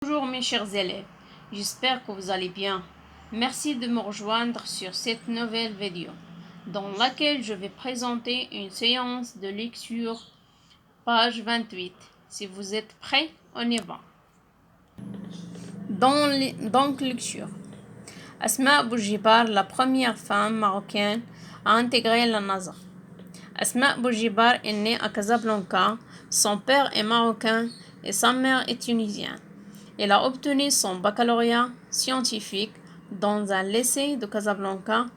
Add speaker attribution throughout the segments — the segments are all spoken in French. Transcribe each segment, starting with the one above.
Speaker 1: Bonjour mes chers élèves, j'espère que vous allez bien. Merci de me rejoindre sur cette nouvelle vidéo dans laquelle je vais présenter une séance de lecture, page 28. Si vous êtes prêts, on y va. Donc lecture. Asma Boujibar, la première femme marocaine à intégrer la NASA. Asma Boujibar est née à Casablanca. Son père est marocain et sa mère est tunisienne. Elle a obtenu son baccalauréat scientifique dans un lycée de Casablanca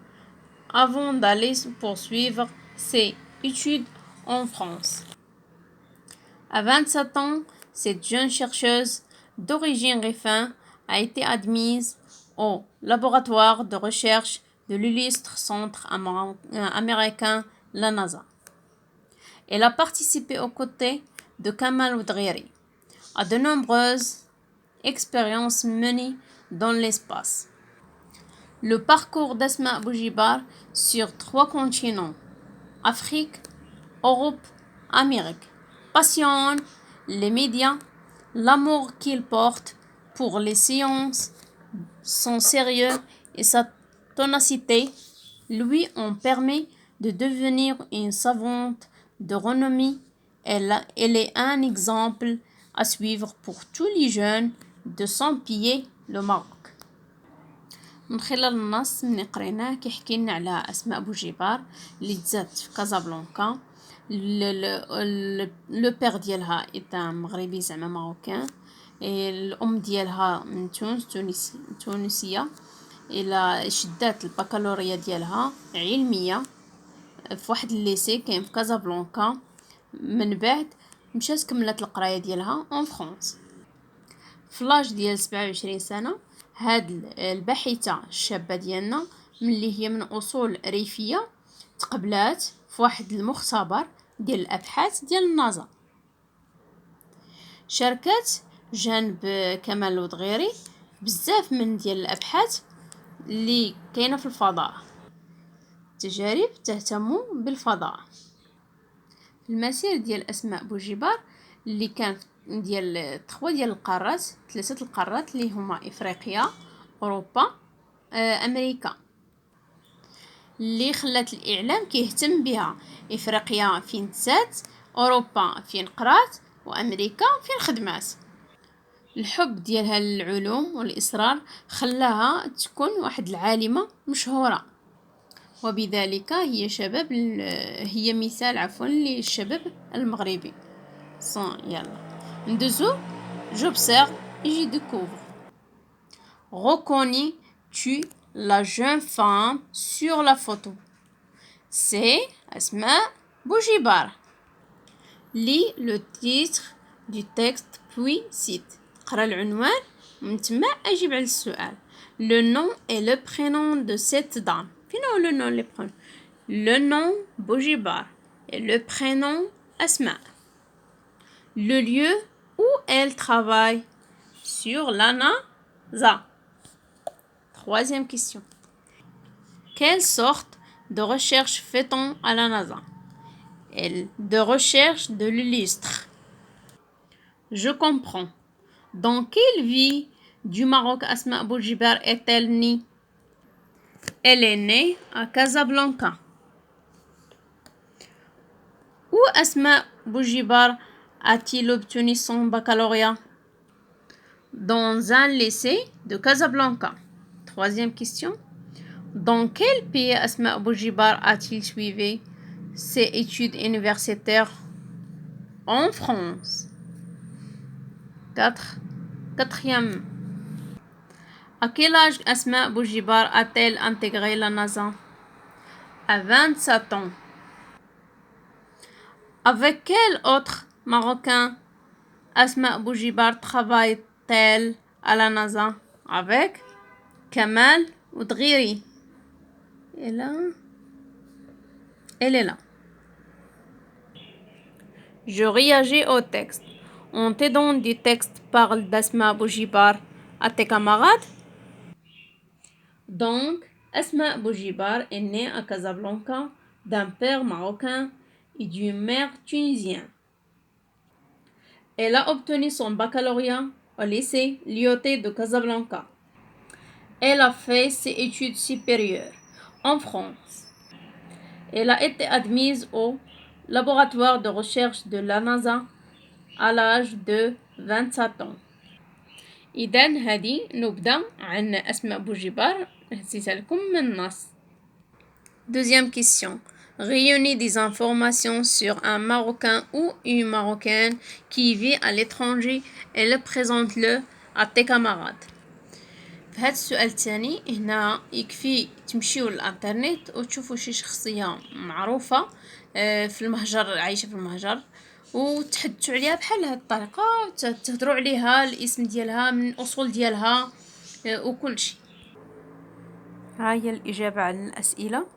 Speaker 1: avant d'aller poursuivre ses études en France. À 27 ans, cette jeune chercheuse d'origine rifaine a été admise au laboratoire de recherche de l'illustre centre américain, la NASA. Elle a participé aux côtés de Kamal Oudghiri à de nombreuses expériences menées dans l'espace. Le parcours d'Asma Boujibar sur 3 continents, Afrique, Europe, Amérique, passionne les médias. L'amour qu'il porte pour les sciences, son sérieux et sa ténacité lui ont permis de devenir une savante de renommée. Elle est un exemple à suivre pour tous les jeunes de son pays, le Maroc. من خلال النص اللي قريناه كيحكي لنا على أسماء بوجيبار اللي تزادت في كازابلانكا. لو بير ديالها إيطان مغربي زعما ماروكان، الأم ديالها من تونسية. إلا شدات البكالوريا ديالها علمية في واحد الليسي كاين في كازابلانكا، من بعد مشات كملت القرايه ديالها اون فرانس. في لاج ديال 27 سنه هاد الباحثه الشابه ديالنا ملي هي من اصول ريفيه تقبلات في واحد المختبر ديال الابحاث ديال النازا. شاركت جانب كمال الودغيري بزاف من ديال الابحاث اللي كاينه في الفضاء، تجارب تهتم بالفضاء. في المسير ديال أسماء بوجيبار اللي كان ديال 3 القارات اللي هما إفريقيا، أوروبا، أمريكا، اللي خلات الإعلام كيهتم بها. إفريقيا فين تزات، أوروبا فين قرات، وأمريكا فين خدمات. الحب ديالها للعلوم والإصرار خلاها تكون واحد العالمة مشهورة، وبذلك هي مثال للشباب المغربي. يلا ندوزو. J'observe et je découvre. Reconnais-tu la jeune femme sur la photo? C'est Asma Boujibar. Lis le titre du texte puis cite. قرأ العنوان ومن تما أجيب على السؤال. Le nom et le prénom de cette dame. Le nom, les prénoms. Le nom Boujibar et le prénom Asma. Le lieu où elle travaille sur la NASA. 3e question. Quelle sorte de recherche fait-on à la NASA? De recherche de l'illustre. Je comprends. Dans quelle ville du Maroc Asma Boujibar est-elle née? Elle est née à Casablanca. Où Asma Boujibar a-t-il obtenu son baccalauréat? Dans un lycée de Casablanca. 3e question. Dans quel pays Asma Boujibar a-t-il suivi ses études universitaires? En France. 4e. À quel âge Asma Boujibar a-t-elle intégré la NASA? À 27 ans. Avec quel autre Marocain Asma Boujibar travaille-t-elle à la NASA? Avec Kamal Oudghiri. Et là, elle est là. Je réagis au texte. En t'aidant du texte parle d'Asma Boujibar à tes camarades. Donc, Asma Boujibar est née à Casablanca d'un père marocain et d'une mère tunisienne. Elle a obtenu son baccalauréat au lycée Lyautey de Casablanca. Elle a fait ses études supérieures en France. Elle a été admise au laboratoire de recherche de la NASA à l'âge de 27 ans. إذا هذه نبذة عن أسماء بوجبار نسيتها لكم من النص. Deuxième question. Réunissez des informations sur un Marocain ou une Marocaine qui vit à l'étranger et le présente-le à tes camarades. في هذا السؤال الثاني هنا يكفي تمشيو للانترنت وتشوفوا شي شخصية معروفة في المهجر، عايشة في المهجر، وتحدثوا عليها بحال هاد الطريقة، تهضروا عليها الاسم ديالها من الأصول ديالها وكل شيء. ها هي الإجابة عن الأسئلة.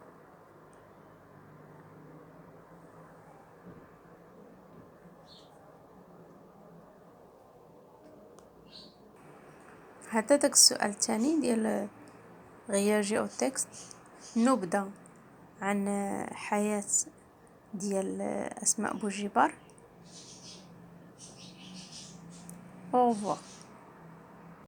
Speaker 1: هذا داك السؤال الثاني ديال غير جيو تكست، نبذة عن حياة ديال أسماء بوجبار. Au revoir.